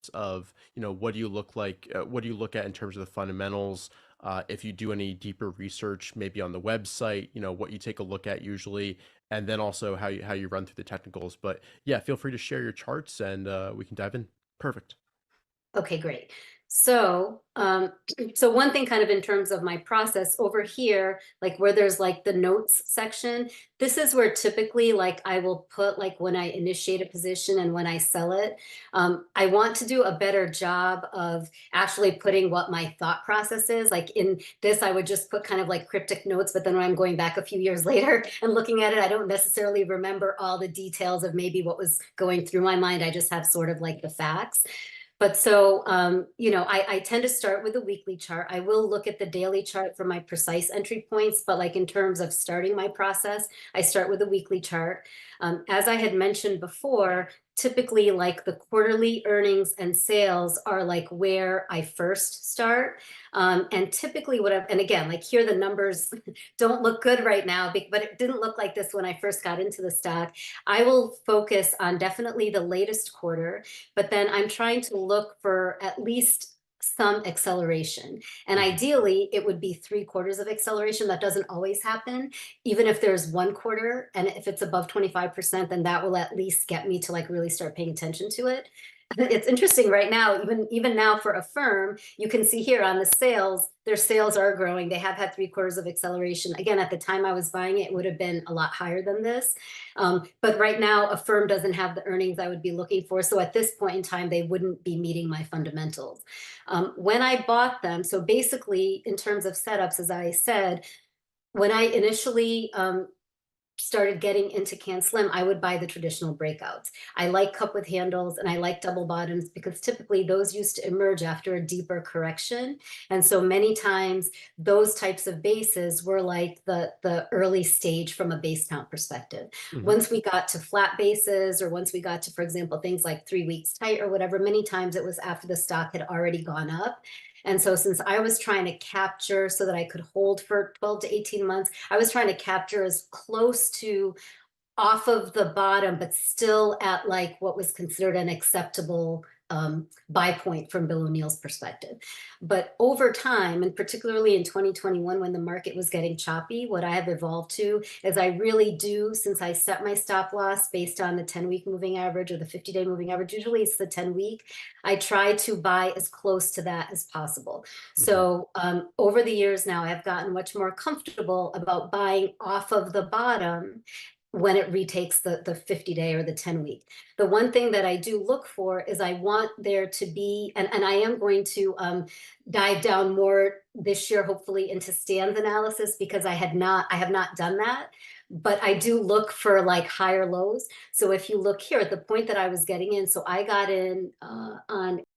of, what do you look like, what do you look at in terms of the fundamentals? If you do any deeper research, maybe on the website, what you take a look at usually, and then also how you run through the technicals. But yeah, feel free to share your charts and we can dive in. Perfect. Okay, great. So, so one thing kind of in terms of my process over here, like where there's like the notes section, this is where typically like I will put like when I initiate a position and when I sell it. I want to do a better job of actually putting what my thought process is. Like in this, I would just put kind of like cryptic notes, but then when I'm going back a few years later and looking at it, I don't necessarily remember all the details of maybe what was going through my mind. I just have sort of like the facts. But so, I tend to start with a weekly chart. I will look at the daily chart for my precise entry points, but like in terms of starting my process, I start with a weekly chart. As I had mentioned before, typically like the quarterly earnings and sales are like where I first start. And typically and again, like here the numbers don't look good right now, but it didn't look like this when I first got into the stock. I will focus on definitely the latest quarter, but then I'm trying to look for at least some acceleration. And Mhm. ideally, it would be 3 quarters of acceleration. That doesn't always happen. Even if there's 1 quarter and if it's above 25%, then that will at least get me to like really start paying attention to it. It's interesting right now, even now for a firm, you can see here on the sales, their sales are growing. They have had 3 quarters of acceleration. Again, at the time I was buying it, it would have been a lot higher than this. But right now, a firm doesn't have the earnings I would be looking for. So at this point in time, they wouldn't be meeting my fundamentals. When I bought them, so basically in terms of setups, as I said, when I initially started getting into Can Slim, I would buy the traditional breakouts. I like cup with handles and I like double bottoms because typically those used to emerge after a deeper correction. And so many times those types of bases were like the early stage from a base count perspective. Mhm. Once we got to flat bases or once we got to, for example, things like 3 weeks tight or whatever, many times it was after the stock had already gone up. And so since I was trying to capture so that I could hold for 12 to 18 months, I was trying to capture as close to off of the bottom, but still at like what was considered an acceptable buy point from Bill O'Neill's perspective. But over time, and particularly in 2021, when the market was getting choppy, what I have evolved to is I really do, since I set my stop loss based on the 10-week moving average or the 50-day moving average, usually it's the 10-week, I try to buy as close to that as possible. Mhm. So over the years now, I've gotten much more comfortable about buying off of the bottom when it retakes the 50-day or the 10-week. The one thing that I do look for is I want there to be, and I am going to dive down more this year, hopefully into stands analysis because I have not done that. But I do look for like higher lows. So if you look here at the point that I was getting in, so I got in on